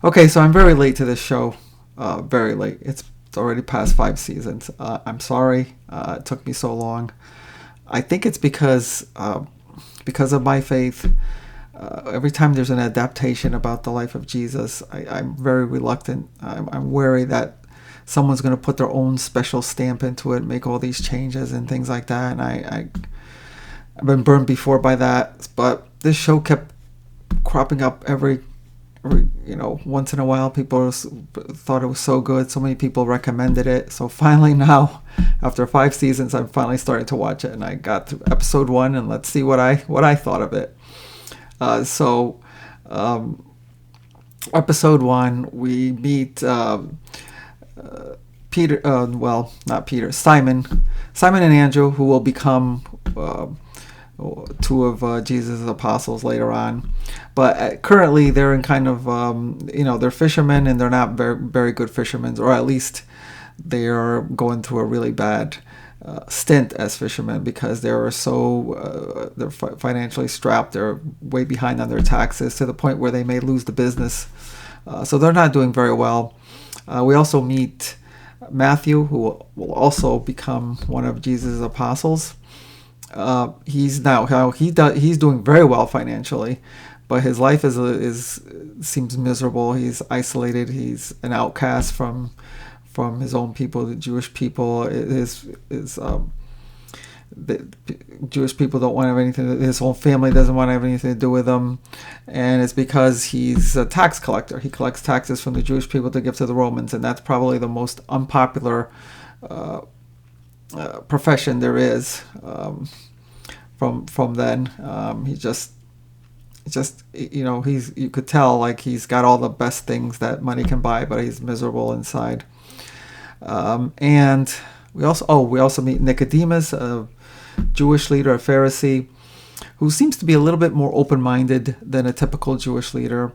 Okay, so I'm very late to this show. Very late. It's already past 5 seasons. I'm sorry. It took me so long. I think it's because of my faith. Every time there's an adaptation about the life of Jesus, I'm very reluctant. I'm wary that someone's going to put their own special stamp into it, make all these changes and things like that. And I've been burned before by that. But this show kept cropping up once in a while. People thought it was so good. So many people recommended it. So finally now, after 5 seasons, I'm finally starting to watch it. And I got to episode 1, and let's see what I thought of it. So episode 1, we meet Peter. Well, not Peter. Simon and Andrew, who will become two of Jesus' apostles later on. But currently, they're in kind of they're fishermen, and they're not very very good fishermen, or at least they are going through a really bad stint as fishermen because they're financially strapped. They're way behind on their taxes to the point where they may lose the business. So they're not doing very well. We also meet Matthew, who will also become one of Jesus' apostles. He's doing very well financially, but his life seems miserable. He's isolated. He's an outcast from his own people, the Jewish people. The Jewish people don't want to have anything. His whole family doesn't want to have anything to do with him, and it's because he's a tax collector. He collects taxes from the Jewish people to give to the Romans, and that's probably the most unpopular profession there is. From then, you could tell like he's got all the best things that money can buy, but he's miserable inside. And we also meet Nicodemus, a Jewish leader, a Pharisee, who seems to be a little bit more open-minded than a typical Jewish leader,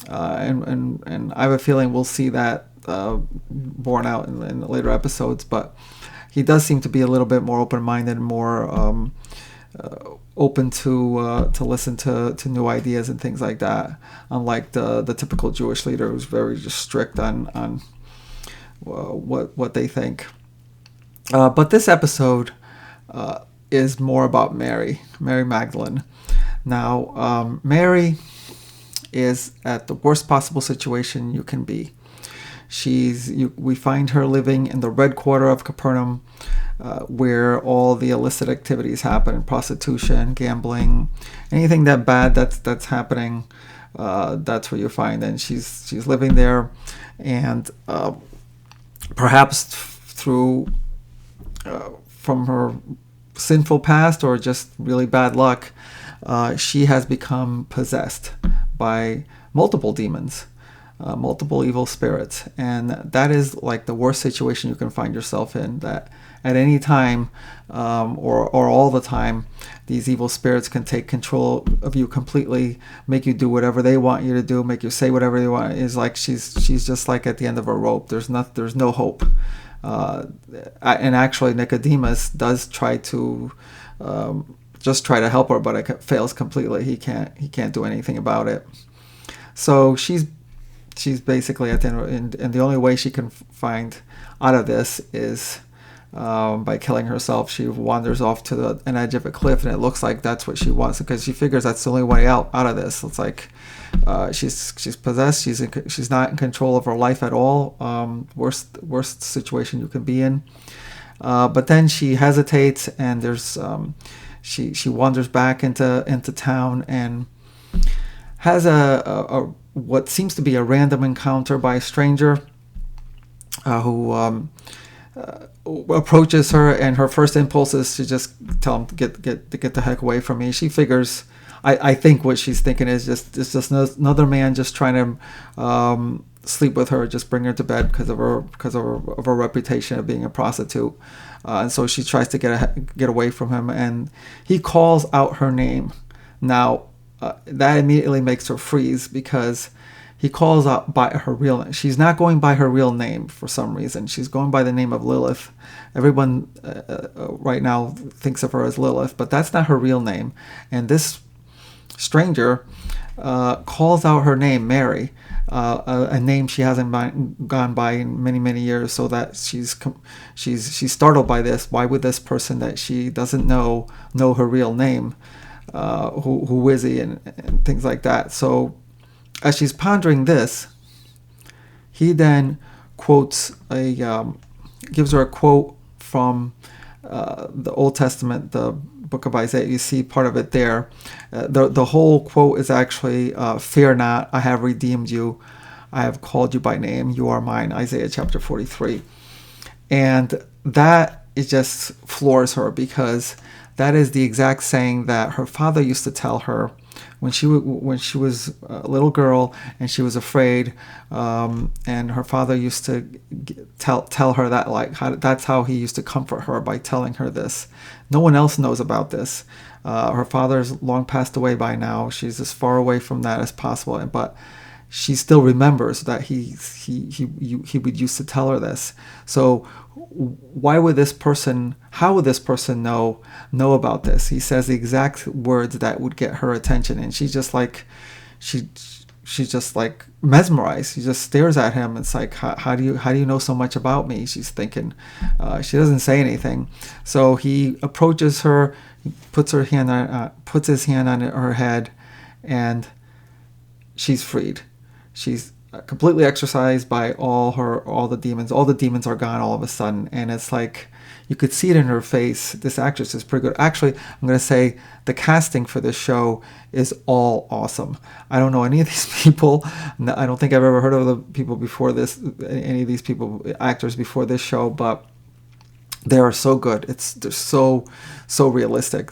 and I have a feeling we'll see that borne out in the later episodes. But he does seem to be a little bit more open-minded, more open to listen to new ideas and things like that, unlike the typical Jewish leader who's very just strict on what they think. But this episode is more about Mary Magdalene. Now, Mary is at the worst possible situation you can be. We find her living in the red quarter of Capernaum, where all the illicit activities happen: prostitution, gambling, anything bad that's happening. That's where you find, and she's living there, and perhaps through from her sinful past or just really bad luck, she has become possessed by multiple demons, multiple evil spirits, and that is like the worst situation you can find yourself in. That at any time, or all the time, these evil spirits can take control of you completely, make you do whatever they want you to do, make you say whatever they want. It's like she's just like at the end of a rope. There's no hope. And actually, Nicodemus does try to try to help her, but it fails completely. He can't do anything about it. So she's basically at the end, and the only way she can find out of this is by killing herself. She wanders off to an edge of a cliff, and it looks like that's what she wants, because she figures that's the only way out of this. It's like she's possessed. She's not in control of her life at all. Worst situation you can be in. But then she hesitates, and there's she wanders back into town and has a what seems to be a random encounter by a stranger who approaches her, and her first impulse is to just tell him to get the heck away from me. She figures, I think what she's thinking is just another man just trying to sleep with her, just bring her to bed because of her reputation of being a prostitute, and so she tries to get away from him, and he calls out her name. Now that immediately makes her freeze, because he calls out by her real name. She's not going by her real name for some reason. She's going by the name of Lilith. Everyone right now thinks of her as Lilith, but that's not her real name. And this stranger calls out her name, Mary, a name she hasn't gone by in many, many years, so that she's startled by this. Why would this person that she doesn't know her real name? Who is he, and things like that. So as she's pondering this, he then gives her a quote from the Old Testament, the book of Isaiah. You see part of it there. The whole quote is actually, "Fear not, I have redeemed you. I have called you by name. You are mine." Isaiah chapter 43. And that, it just floors her, because that is the exact saying that her father used to tell her when she was a little girl and she was afraid, and her father used to tell her that, like, that's how he used to comfort her, by telling her this. No one else knows about this. Her father's long passed away by now. She's as far away from that as possible, but she still remembers that he would used to tell her this. So how would this person know about this? He says the exact words that would get her attention, and she's just like mesmerized. She just stares at him. It's like, how do you know so much about me? She's thinking. She doesn't say anything. So he approaches her, puts his hand on her head, and she's freed. She's completely exorcised by all the demons. All the demons are gone all of a sudden, and it's like you could see it in her face. This actress is pretty good. Actually, I'm going to say the casting for this show is all awesome. I don't know any of these people. I don't think I've ever heard of the people before this, any of these actors before this show, but they are so good. They're so realistic,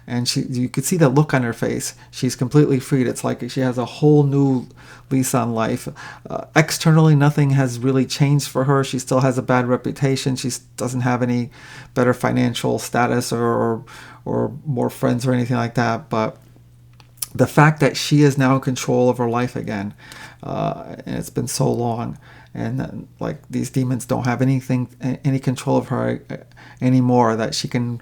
and you could see the look on her face. She's completely freed. It's like she has a whole new lease on life. Externally, nothing has really changed for her. She still has a bad reputation. She doesn't have any better financial status or more friends or anything like that. But the fact that she is now in control of her life again, and it's been so long, and like these demons don't have any control of her anymore, that she can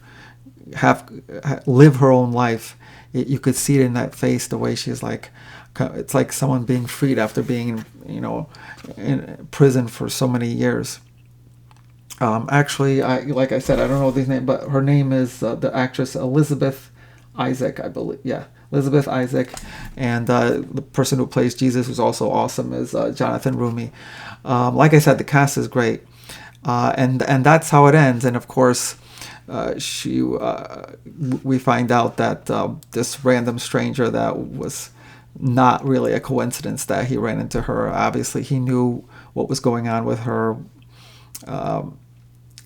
live her own life. You could see it in that face, the way she's like, it's like someone being freed after being in prison for so many years. Actually, like I said, I don't know these names, but her name is the actress Elizabeth Isaac, I believe. Yeah, Elizabeth Isaac, and the person who plays Jesus, who's also awesome, is Jonathan Rumi. Like I said, the cast is great, and that's how it ends. And of course, we find out that this random stranger, that was not really a coincidence that he ran into her. Obviously, he knew what was going on with her,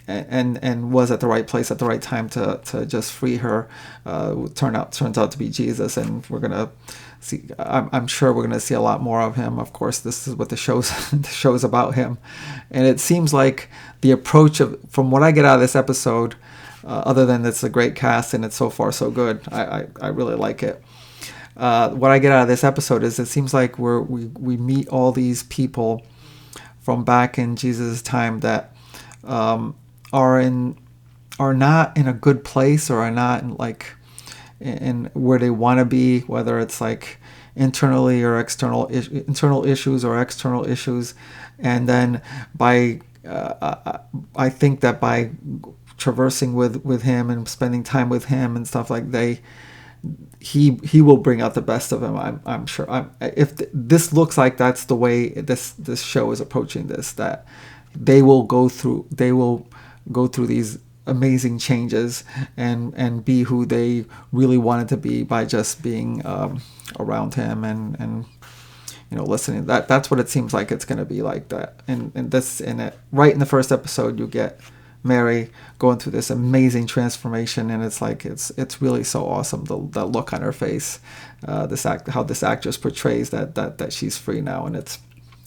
and was at the right place at the right time to just free her. Turns out to be Jesus, and we're gonna see. I'm sure we're gonna see a lot more of him. Of course, this is what the show's about him, and it seems like the approach from what I get out of this episode, other than it's a great cast and it's so far so good, I really like it. What I get out of this episode is it seems like we meet all these people from back in Jesus' time that are not in a good place, or are not in where they want to be, whether it's like internally or internal issues or external issues. And then I think that by traversing with him and spending time with him and stuff, like he will bring out the best of him. I'm sure. If this looks like that's the way this show is approaching this, that they will go through these amazing changes and be who they really wanted to be by just being around him and listening. That's what it seems like it's going to be like that. And right in the first episode, you get Mary going through this amazing transformation, and it's like it's really so awesome, the look on her face, how this actress portrays that she's free now, and it's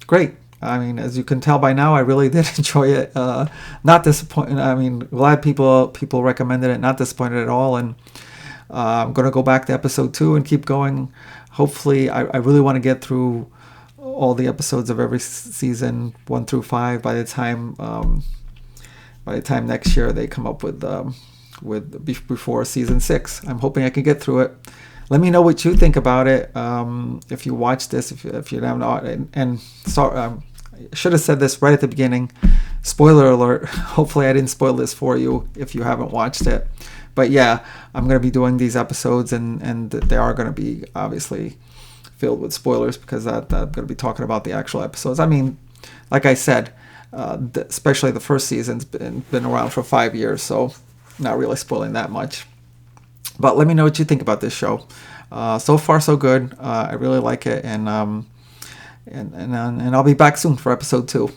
great. I mean, as you can tell by now, I really did enjoy it. Not disappointed. I mean, glad people recommended it. Not disappointed at all. And I'm going to go back to episode 2 and keep going. Hopefully, I really want to get through all the episodes of every season 1 through 5 by the time next year they come up with before season 6. I'm hoping I can get through it. Let me know what you think about it. If you watch this, if you haven't, and sorry, should have said this right at the beginning. Spoiler alert. Hopefully I didn't spoil this for you if you haven't watched it. But yeah, I'm going to be doing these episodes, and they are going to be obviously filled with spoilers, because I'm going to be talking about the actual episodes. I mean, like I said, especially the first season's been around for 5 years, so not really spoiling that much. But let me know what you think about this show. So far, so good. I really like it, and I'll be back soon for episode 2.